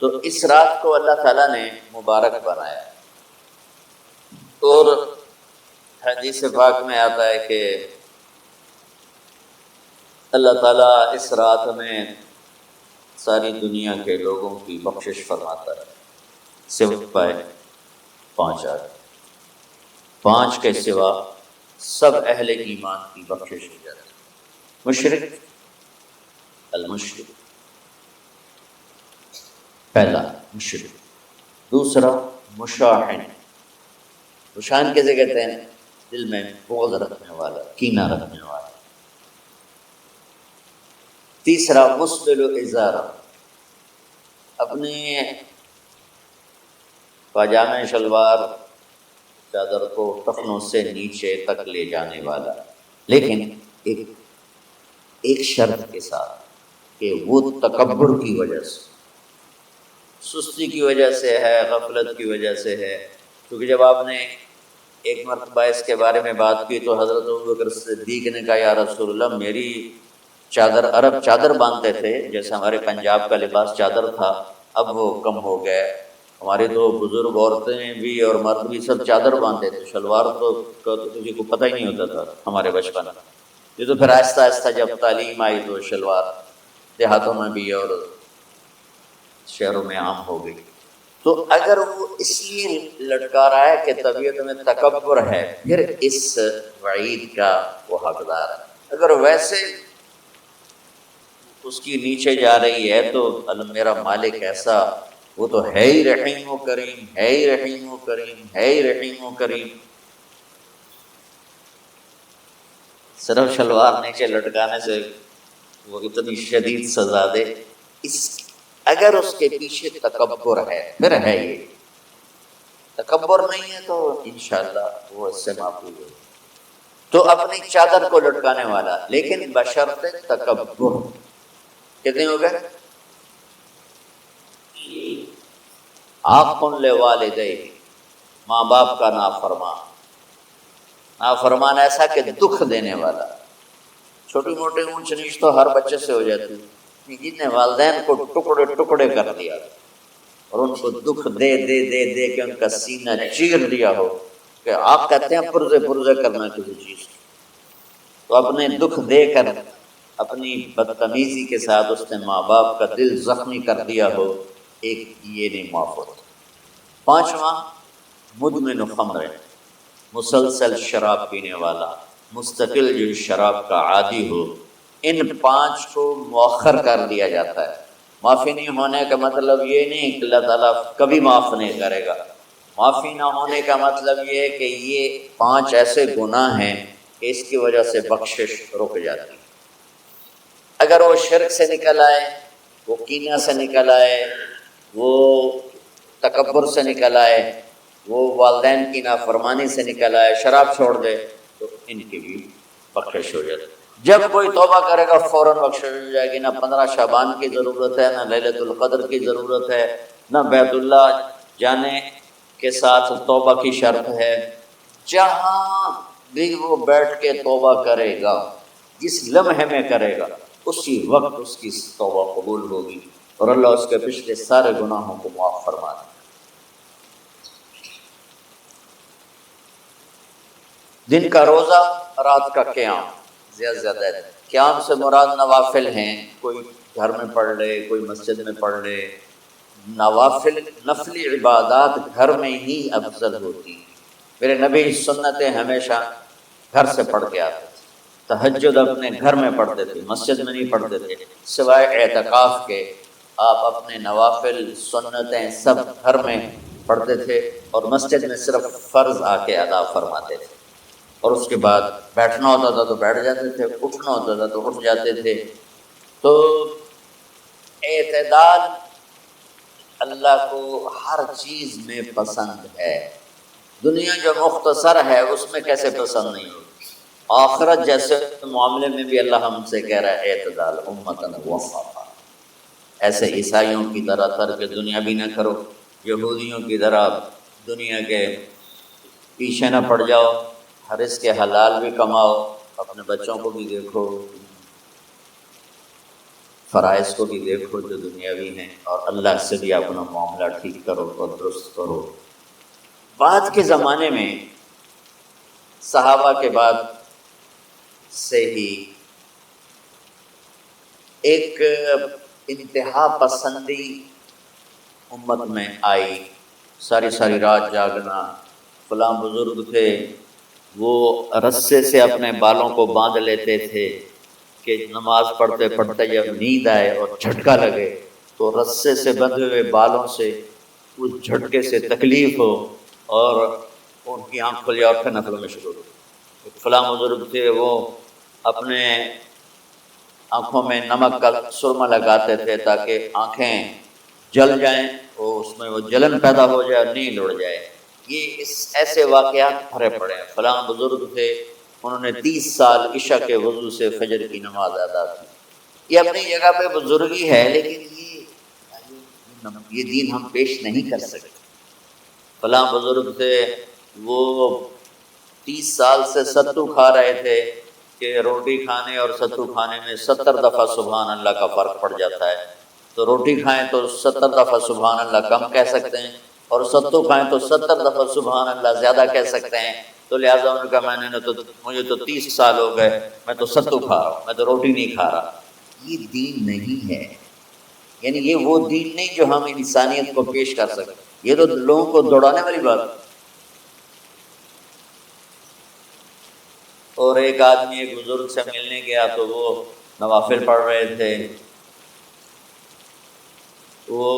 تو اس رات کو اللہ تعالیٰ نے مبارک بنایا، اور حدیث پاک میں آتا ہے کہ اللہ تعالیٰ اس رات میں ساری دنیا کے لوگوں کی بخشش فرماتا ہے سوائے 5 آدمی، 5 کے سوا سب اہل ایمان کی بخشش ہو جاتی ہے۔ مشرک، المشرک، پہلا مشرک، دوسرا مشاحن، مشاحن کیسے کہتے ہیں؟ دل میں بغض رکھنے والا، کینہ رکھنے والا۔ تیسرا مسبل ازارہ، اپنے پاجامے شلوار چادر کو ٹخنوں سے نیچے تک لے جانے والا، لیکن ایک شرط کے ساتھ کہ وہ تکبر کی وجہ سے، سستی کی وجہ سے ہے، غفلت کی وجہ سے ہے۔ کیونکہ جب آپ نے ایک مرتبہ اس کے بارے میں بات کی تو حضرت ابوبکر صدیق نے کہا یا رسول اللہ، میری چادر، عرب چادر باندھتے تھے جیسے ہمارے پنجاب کا لباس چادر تھا، اب وہ کم ہو گئے، ہماری تو بزرگ عورتیں بھی اور مرد بھی سب چادر باندھتے تھے، شلوار تو کسی کو پتہ ہی نہیں ہوتا تھا ہمارے بچپن میں۔ یہ تو پھر آہستہ آہستہ جب تعلیم آئی تو شلوار دیہاتوں میں بھی اور شہروں میں عام ہو گئی۔ تو اگر وہ اس لیے لٹکا رہا ہے کہ طبیعت میں تکبر ہے، پھر اس وعید کا وہ حقدار ہے۔ اگر ویسے اس کی نیچے جا رہی ہے تو میرا مالک ایسا، وہ تو ہے ہی رحیم و کریم، ہے ہی رحیم و کریم، ہے ہی رحیم و کریم، صرف شلوار نیچے لٹکانے سے وہ اتنی شدید سزا دے، اگر اس کے پیچھے تکبر ہے پھر ہے، یہ تکبر نہیں ہے تو انشاءاللہ وہ اس سے معفو ہے۔ تو اپنی چادر کو لٹکانے والا، لیکن بشرط تکبر۔ کتنے ہو گئے؟ عاق لوالدیہ، ماں باپ کا نافرمان، نافرمان ایسا کہ دکھ دینے والا۔ چھوٹی موٹی اونچ نیچ تو ہر بچے سے ہو جاتی ہے، جن نے والدین کو ٹکڑے ٹکڑے کر دیا اور ان کو دکھ دے دے دے دے کے ان کا سینہ چیر دیا ہو، کہ آپ کہتے ہیں پرزے پرزے کرنا کسی چیز، تو اپنے دکھ دے کر، اپنی بدتمیزی کے ساتھ اس نے ماں باپ کا دل زخمی کر دیا ہو، ایک یہ نہیں معاف ہوتا۔ 5واں مدمن خمر، مسلسل شراب پینے والا، مستقل جو شراب کا عادی ہو۔ ان 5 کو مؤخر کر دیا جاتا ہے۔ معافی نہیں ہونے کا مطلب یہ نہیں کہ اللہ تعالیٰ کبھی معاف نہیں کرے گا، معافی نہ ہونے کا مطلب یہ ہے کہ یہ 5 ایسے گناہ ہیں کہ اس کی وجہ سے بخشش رک جاتی ہے۔ اگر وہ شرک سے نکل آئے، وہ کینہ سے نکل آئے، وہ تکبر سے نکل آئے، وہ والدین کی نافرمانی سے نکل آئے، شراب چھوڑ دے، تو ان کی بھی بخشش ہو جاتی ہے۔ جب کوئی توبہ کرے گا فوراً بخشش ہو جائے گی۔ نہ 15 شعبان کی ضرورت ہے، نہ لیلۃ القدر کی ضرورت ہے، نہ بیت اللہ جانے کے ساتھ توبہ کی شرط ہے۔ جہاں بھی وہ بیٹھ کے توبہ کرے گا، جس لمحے میں کرے گا، اسی وقت اس کی توبہ قبول ہوگی اور اللہ اس کے پچھلے سارے گناہوں کو معاف فرما دے۔ دن کا روزہ، رات کا قیام، زیادہ سے زیادہ قیام سے مراد نوافل ہیں، کوئی گھر میں پڑھ لے، کوئی مسجد میں پڑھ لے۔ نوافل، نفلی عبادات گھر میں ہی افضل ہوتی ہیں۔ میرے نبی سنتیں ہمیشہ گھر سے پڑھ کے آتے تھے، تہجد اپنے گھر میں پڑھتے تھے، مسجد میں نہیں پڑھتے تھے، سوائے اعتکاف کے آپ اپنے نوافل سنتیں سب گھر میں پڑھتے تھے، اور مسجد میں صرف فرض آ کے ادا فرماتے تھے، اور اس کے بعد بیٹھنا ہوتا تھا تو بیٹھ جاتے تھے، اٹھنا ہوتا تھا تو اٹھ جاتے تھے۔ تو اعتدال اللہ کو ہر چیز میں پسند ہے۔ دنیا جو مختصر ہے اس میں کیسے پسند نہیں ہوگی، آخرت جیسے معاملے میں بھی اللہ ہم سے کہہ رہا ہے اعتدال، امتن وسطا۔ ایسے عیسائیوں کی طرح ترک دنیا بھی نہ کرو، یہودیوں کی طرح دنیا کے پیچھے نہ پڑ جاؤ، رزق کے حلال بھی کماؤ، اپنے بچوں کو بھی دیکھو۔ فرائض کو بھی دیکھو جو دنیاوی ہیں، اور اللہ سے بھی اپنا معاملہ ٹھیک کرو اور درست کرو۔ بعد کے زمانے میں صحابہ کے بعد سے ہی ایک انتہا پسندی امت میں آئی، ساری ساری رات جاگنا۔ فلاں بزرگ تھے، وہ رسے سے اپنے بالوں کو باندھ لیتے تھے کہ نماز پڑھتے پڑھتے جب نیند آئے اور جھٹکا لگے تو رسے سے بندھے ہوئے بالوں سے اس جھٹکے سے تکلیف ہو اور ان کی آنکھ کھل جائے اور پھر نفلوں میں شروع ہو۔ فلاں بزرگ تھے، وہ اپنے آنکھوں میں نمک کا سرما لگاتے تھے تاکہ آنکھیں جل جائیں اور اس میں وہ جلن پیدا ہو جائے اور نیند اڑ جائے۔ یہ ایسے واقعات بھرے پڑے ہیں۔ فلاں بزرگ تھے، انہوں نے 30 سال عشاء کے وضو سے فجر کی نماز ادا کی۔ یہ اپنی جگہ پہ بزرگی ہے، لیکن یہ دین ہم پیش نہیں کر سکتے۔ فلاں بزرگ تھے، وہ 30 سال سے ستو کھا رہے تھے کہ روٹی کھانے اور ستو کھانے میں 70 دفعہ سبحان اللہ کا فرق پڑ جاتا ہے۔ تو روٹی کھائیں تو 70 دفعہ سبحان اللہ کم کہہ سکتے ہیں، اور ستو کھائیں تو 70 دفعہ سبحان اللہ زیادہ کہہ سکتے ہیں۔ تو لہٰذا ان کا مجھے تو 30 سال ہو گئے، میں تو ستو کھا رہا ہوں، میں تو روٹی نہیں کھا رہا۔ یہ دین نہیں ہے، یعنی یہ وہ دین نہیں جو ہم انسانیت کو پیش کر سکتے۔ یہ تو لوگوں کو دوڑانے والی بات ہے۔ اور ایک آدمی ایک بزرگ سے ملنے گیا تو وہ نوافل پڑھ رہے تھے، وہ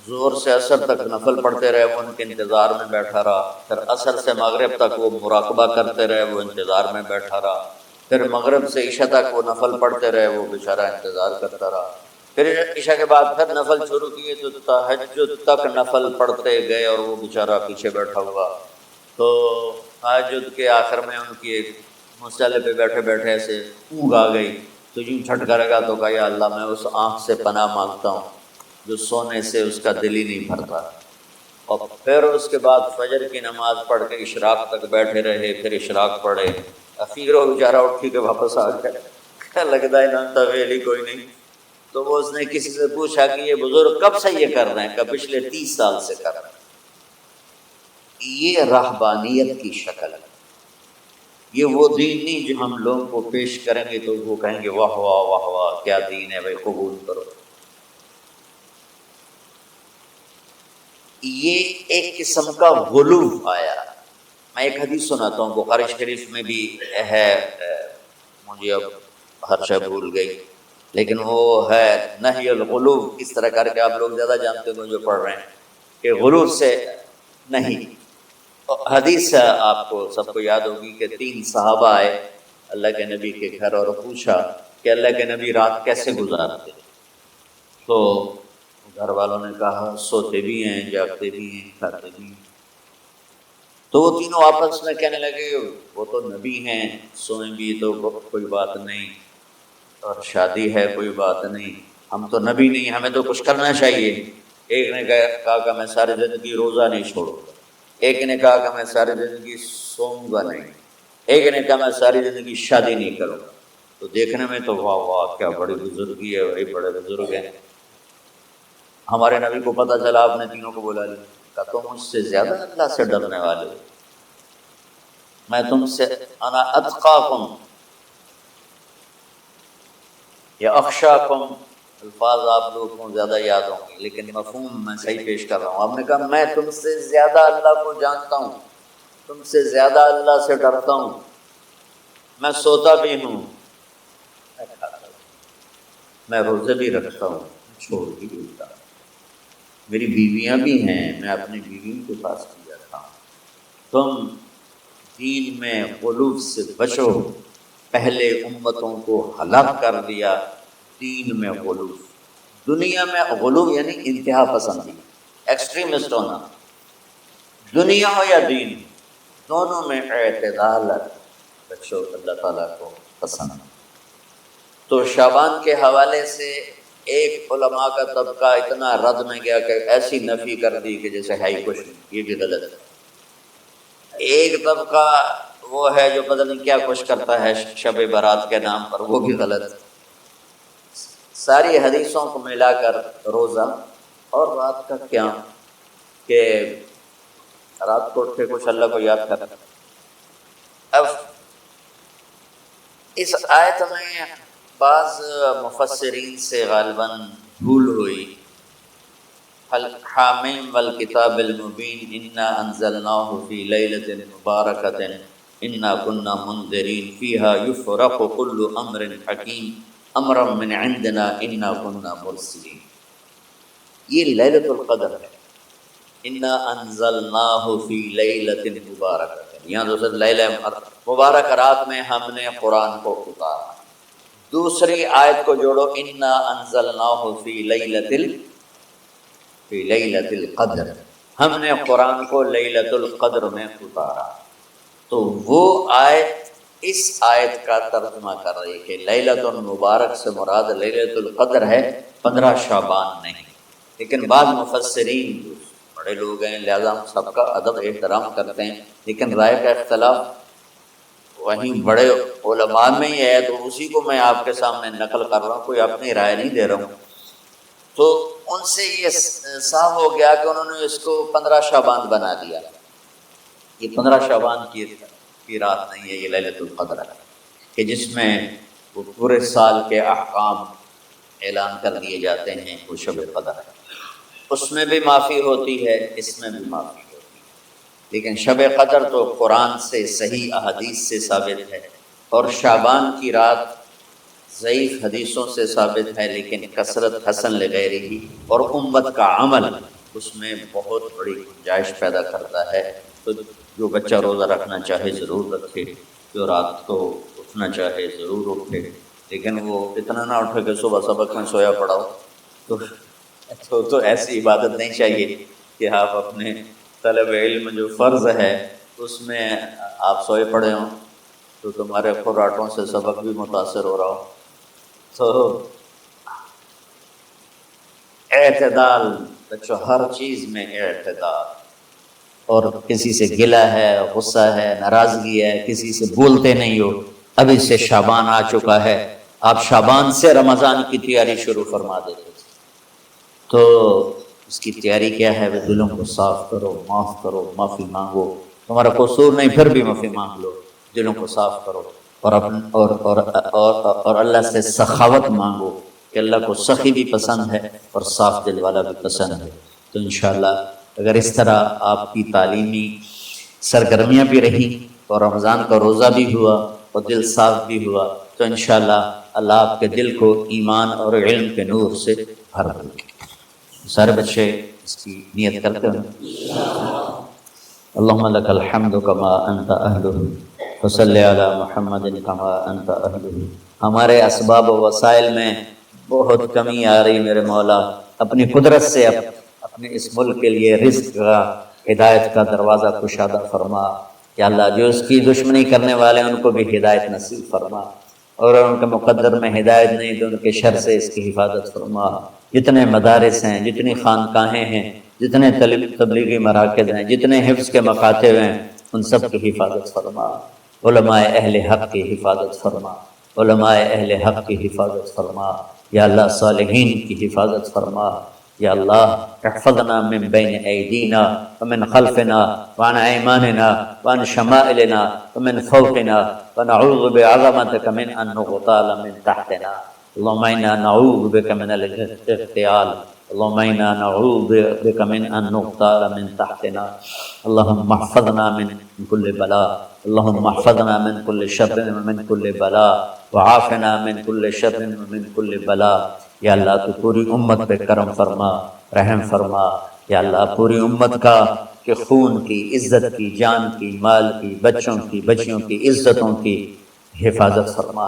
ظہر سے عصر تک نفل پڑھتے رہے، وہ ان کے انتظار میں بیٹھا رہا۔ پھر عصر سے مغرب تک وہ مراقبہ کرتے رہے، وہ انتظار میں بیٹھا رہا۔ پھر مغرب سے عشاء تک وہ نفل پڑھتے رہے، وہ بیچارہ انتظار کرتا رہا۔ پھر عشاء کے بعد پھر نفل شروع کیے تو تہجد تک نفل پڑھتے گئے اور وہ بیچارہ پیچھے بیٹھا ہوا۔ تو تہجد کے آخر میں ان کی ایک مسئلے پہ بیٹھے بیٹھے ایسے اونگ آ گئی، تو یوں جھٹکا لگا تو کہا یا اللہ میں اس آنکھ سے پناہ مانگتا ہوں جو سونے سے اس کا دل ہی نہیں بھرتا۔ اور پھر اس کے بعد فجر کی نماز پڑھ کے اشراق تک بیٹھے رہے، پھر اشراق پڑھے، اخیر وہ بیچارہ اٹھ کے واپس آ گیا۔ لگتا ہے نا طویل ہی کوئی نہیں۔ تو وہ اس نے کسی سے پوچھا کہ یہ بزرگ کب سے یہ کر رہے ہیں؟ کہ پچھلے 30 سال سے کر رہے ہیں۔ یہ رہبانیت کی شکل ہے، یہ وہ دین نہیں جو ہم لوگوں کو پیش کریں گے تو وہ کہیں گے واہ واہ واہ واہ کیا دین ہے بھائی، قبول کرو۔ یہ ایک قسم کا غلو آیا۔ میں ایک حدیث سناتا ہوں، بخاری شریف میں بھی ہے، مجھے اب ہر شے بھول گئی، لیکن وہ ہے نہی الغلو۔ اس طرح کر کے آپ لوگ زیادہ جانتے ہو جو پڑھ رہے ہیں کہ غلو سے نہیں۔ حدیث آپ کو سب کو یاد ہوگی کہ 3 صحابہ آئے اللہ کے نبی کے گھر اور پوچھا کہ اللہ کے نبی رات کیسے گزارتے؟ تو گھر والوں نے کہا سوتے بھی ہیں، جاگتے بھی ہیں، کھاتے بھی ہیں۔ تو وہ تینوں آپس میں کہنے لگے وہ تو نبی ہیں، سوئیں بھی تو کوئی بات نہیں، اور شادی ہے کوئی بات نہیں، ہم تو نبی نہیں، ہمیں تو کچھ کرنا چاہیے۔ ایک نے کہا کہ میں ساری زندگی روزہ نہیں چھوڑوں گا، ایک نے کہا کہ میں ساری زندگی سوؤں گا نہیں، ایک نے کہا میں ساری زندگی شادی نہیں کروں گا۔ تو دیکھنے میں تو واہ واہ کیا بڑی بزرگی ہے، بڑے بڑے بزرگ ہیں۔ ہمارے نبی کو پتہ چلا، آپ نے تینوں کو بلا لیا، کہا تم مجھ سے زیادہ اللہ سے ڈرنے والے ہو، میں تم سے انا اتقاکم یا اخشاکم، الفاظ آپ لوگوں کو زیادہ یاد ہوں گے لیکن مفہوم میں صحیح پیش کر رہا ہوں۔ آپ نے کہا میں تم سے زیادہ اللہ کو جانتا ہوں، تم سے زیادہ اللہ سے ڈرتا ہوں، میں سوتا بھی ہوں، میں روزے بھی رکھتا ہوں، چھوڑ بھی دیتا ہوں، میری بیویاں بھی ہیں، میں اپنی بیویوں کے پاس بھی جاتا ہوں۔ تم دین میں غلو سے بچو، پہلے امتوں کو ہلاک کر دیا دین میں غلو۔ دنیا میں غلو یعنی انتہا پسندی، ایکسٹریمسٹ ہونا، دنیا ہو یا دین دونوں میں اعتدال بچو، اللہ تعالیٰ کو پسند۔ تو شعبان کے حوالے سے ایک علماء کا طبقہ اتنا رد میں گیا کہ ایسی نفی کر دی کہ جیسے ہے ہی کچھ نہیں، یہ بھی غلط ہے۔ ایک طبقہ وہ ہے جو پتہ نہیں کیا کچھ کرتا ہے شب برات کے نام پر، وہ بھی غلط ہے۔ ساری حدیثوں کو ملا کر روزہ اور رات کا قیام، کہ رات کو اٹھ کے کچھ اللہ کو یاد کر۔ اب اس آیت میں بعض مفسرین سے غالباً بھول ہوئی، حامیم والکتاب المبین انا انزلناہ فی لیلۃ مبارکۃ انا کنا منذرین فیہا یفرق کل امر حکیم امرا من عندنا انا کنا مرسلین۔ یہ لیلۃ القدر ہے، انا انزلناہ فی لیلۃ مبارکۃ، یہاں دوسرا لیلہ مبارک رات میں ہم نے قرآن کو اتارا۔ دوسری آیت کو جوڑو، انا انزلناہ فی لیلۃ القدر، ہم نے قرآن کو لیلۃ القدر میں اتارا۔ تو وہ آیت اس آیت کا ترجمہ کر رہی کہ لیلۃ المبارک سے مراد لیلۃ القدر ہے، 15 شعبان نہیں۔ لیکن بعض مفسرین بڑے لوگ ہیں، لہذا ہم سب کا ادب احترام کرتے ہیں، لیکن رائے کا اختلاف وہیں بڑے علماء میں ہی ہے، تو اسی کو میں آپ کے سامنے نقل کر رہا ہوں، کوئی اپنی رائے نہیں دے رہا ہوں۔ تو ان سے یہ صاف ہو گیا کہ انہوں نے اس کو 15 شعبان بنا دیا۔ یہ 15 شعبان کی رات نہیں ہے، یہ لیلۃ القدر ہے، کہ جس میں وہ پورے سال کے احکام اعلان کر دیے جاتے ہیں، وہ شب قدر ہے۔ اس میں بھی معافی ہوتی ہے، اس میں بھی معافی ہوتی ہے، لیکن شب قدر تو قرآن سے صحیح احادیث سے ثابت ہے، اور شعبان کی رات ضعیف حدیثوں سے ثابت ہے، لیکن کثرت حسن لغیرہ اور امت کا عمل اس میں بہت بڑی گنجائش پیدا کرتا ہے۔ تو جو بچہ روزہ رکھنا چاہے ضرور رکھے، جو رات کو اٹھنا چاہے ضرور اٹھے، لیکن وہ اتنا نہ اٹھے کہ صبح سبق میں سویا پڑا ہو، تو ایسی عبادت نہیں چاہیے کہ آپ اپنے طلب علم جو فرض ہے اس میں آپ سوئے پڑے ہوں، تو تمہارے خوراٹوں سے سبق بھی متاثر ہو رہا ہو۔ تو اعتدال بچوں، ہر چیز میں اعتدال، اور کسی سے گلہ ہے، غصہ ہے، ناراضگی ہے، کسی سے بولتے نہیں ہو۔ ابھی سے شعبان آ چکا ہے، آپ شعبان سے رمضان کی تیاری شروع فرما دیتے تھے، تو اس کی تیاری کیا ہے؟ وہ دلوں کو صاف کرو، معاف کرو، معافی مانگو، تمہارا قصور نہیں پھر بھی معافی مانگ لو، دلوں کو صاف کرو، اور اللہ سے سخاوت مانگو، کہ اللہ کو سخی بھی پسند ہے اور صاف دل والا بھی پسند ہے۔ تو انشاءاللہ اگر اس طرح آپ کی تعلیمی سرگرمیاں بھی رہی اور رمضان کا روزہ بھی ہوا اور دل صاف بھی ہوا، تو انشاءاللہ اللہ آپ کے دل کو ایمان اور علم کے نور سے بھر دے۔ سارے بچے اس کی نیت کرتے ہیں۔ اللہم لک الحمد کما انت اہلہ وصلی علی محمد کما انت اہلہ۔ ہمارے اسباب و وسائل میں بہت کمی آ رہی میرے مولا، اپنی قدرت سے اپنے اس ملک کے لیے رزق کا، ہدایت کا دروازہ کشادہ فرما۔ یا اللہ جو اس کی دشمنی کرنے والے ہیں ان کو بھی ہدایت نصیب فرما، اور ان کے مقدر میں ہدایت نہیں تو ان کے شر سے اس کی حفاظت فرما۔ جتنے مدارس ہیں، جتنی خانقاہیں ہیں، جتنے تبلیغی مراکز ہیں، جتنے حفظ کے مکاتب ہیں، ان سب کی حفاظت فرما۔ علماء اہل حق کی حفاظت فرما، علماء اہل حق کی حفاظت فرما۔ یا اللہ صالحین کی حفاظت فرما۔ یا اللہ احفظنا من بین ایدینا ومن خلفنا وعن ایماننا وعن شمائلنا ومن فوقنا ونعوذ بعظمتک من ان نغتال من تحتنا۔ اللهم انا نعوذ بک من الاغتيال، اللهم انا نعوذ بک من ان نغتال من تحتنا۔ اللهم احفظنا من كل بلاء، اللهم احفظنا من كل شر ومن كل بلاء، وعافنا من كل شر ومن كل بلاء۔ یا اللہ تو پوری امت پہ کرم فرما، رحم فرما۔ یا اللہ پوری امت کا کہ خون کی، عزت کی، جان کی، مال کی، بچوں کی، بچیوں کی، عزتوں کی حفاظت فرما۔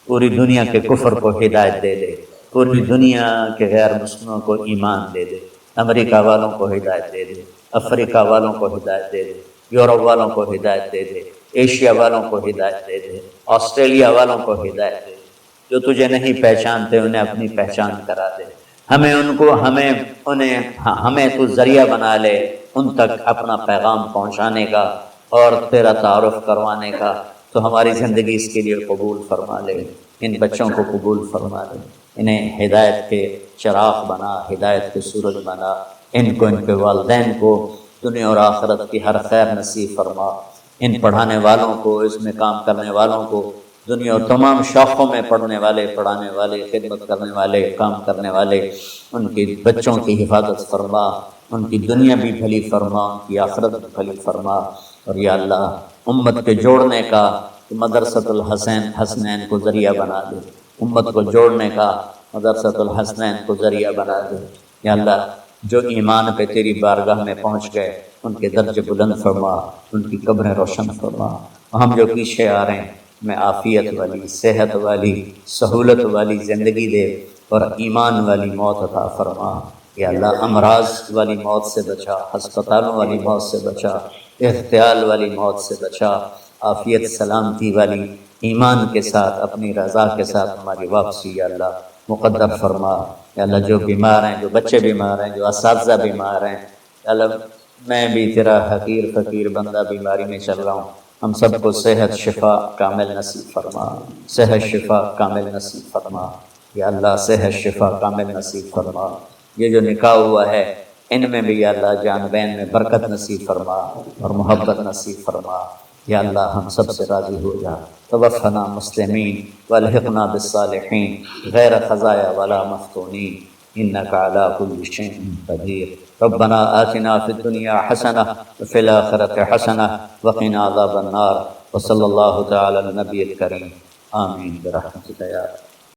پوری دنیا کے کفر کو ہدایت دے دے، پوری دنیا کے غیر مسلموں کو ایمان دے دے، امریکہ والوں کو ہدایت دے دے، افریقہ والوں کو ہدایت دے دے، یورپ والوں کو ہدایت دے دے، ایشیا والوں کو ہدایت دے دے، آسٹریلیا والوں کو ہدایت دے دے۔ جو تجھے نہیں پہچانتے انہیں اپنی پہچان کرا دے، ہمیں تو ذریعہ بنا لے ان تک اپنا پیغام پہنچانے کا اور تیرا تعارف کروانے کا۔ تو ہماری زندگی اس کے لیے قبول فرما لے، ان بچوں کو قبول فرما لے۔ انہیں ہدایت کے چراغ بنا، ہدایت کے سورج بنا، ان کو، ان کے والدین کو دنیا اور آخرت کی ہر خیر نصیب فرما، ان پڑھانے والوں کو، اس میں کام کرنے والوں کو، دنیا اور تمام شاخوں میں پڑھنے والے، پڑھانے والے، خدمت کرنے والے، کام کرنے والے، ان کے بچوں کی حفاظت فرما، ان کی دنیا بھی بھلی فرما، ان کی آخرت بھی بھلی فرما۔ اور یا اللہ امت کے جوڑنے کا مدرسۃ الحسین حسنین کو ذریعہ بنا دے، امت کو جوڑنے کا مدرسۃ الحسنین کو ذریعہ بنا دے۔ یا اللہ جو ایمان پہ تیری بارگاہ میں پہنچ گئے ان کے درجے بلند فرما، ان کی قبریں روشن فرما۔ ہم جو پیچھے آ رہے ہیں میں عافیت والی، صحت والی، سہولت والی زندگی دے اور ایمان والی موت عطا فرما۔ یا اللہ امراض والی موت سے بچا، ہسپتالوں والی موت سے بچا، اغتیال والی موت سے بچا، عافیت سلامتی والی ایمان کے ساتھ اپنی رضا کے ساتھ ہماری واپسی یا اللہ مقدر فرما۔ یا اللہ جو بیمار ہیں، جو بچے بیمار ہیں، جو اساتذہ بیمار ہیں، یا اللہ میں بھی تیرا حقیر فقیر بندہ بیماری میں چل رہا ہوں، ہم سب کو صحت شفا کامل نصیب فرما، صحت شفا کامل نصیب فرما۔ یا اللہ صحت شفا کامل نصیب فرما۔ یہ جو نکاح ہوا ہے ان میں بھی یا اللہ جان بین میں برکت نصیب فرما اور محبت نصیب فرما۔ یا اللہ ہم سب سے راضی ہو جا، توفنا مسلمین والحقنا بالصالحین غیر خزایا ولا مفتونین انک علی کل شیء قدیر۔ ربنا آتنا فی الدنیا حسنہ وفی الآخرۃ حسنہ وقنا عذاب النار، وصلی اللہ تعالی علی النبی الکریم، آمین برحمتک یا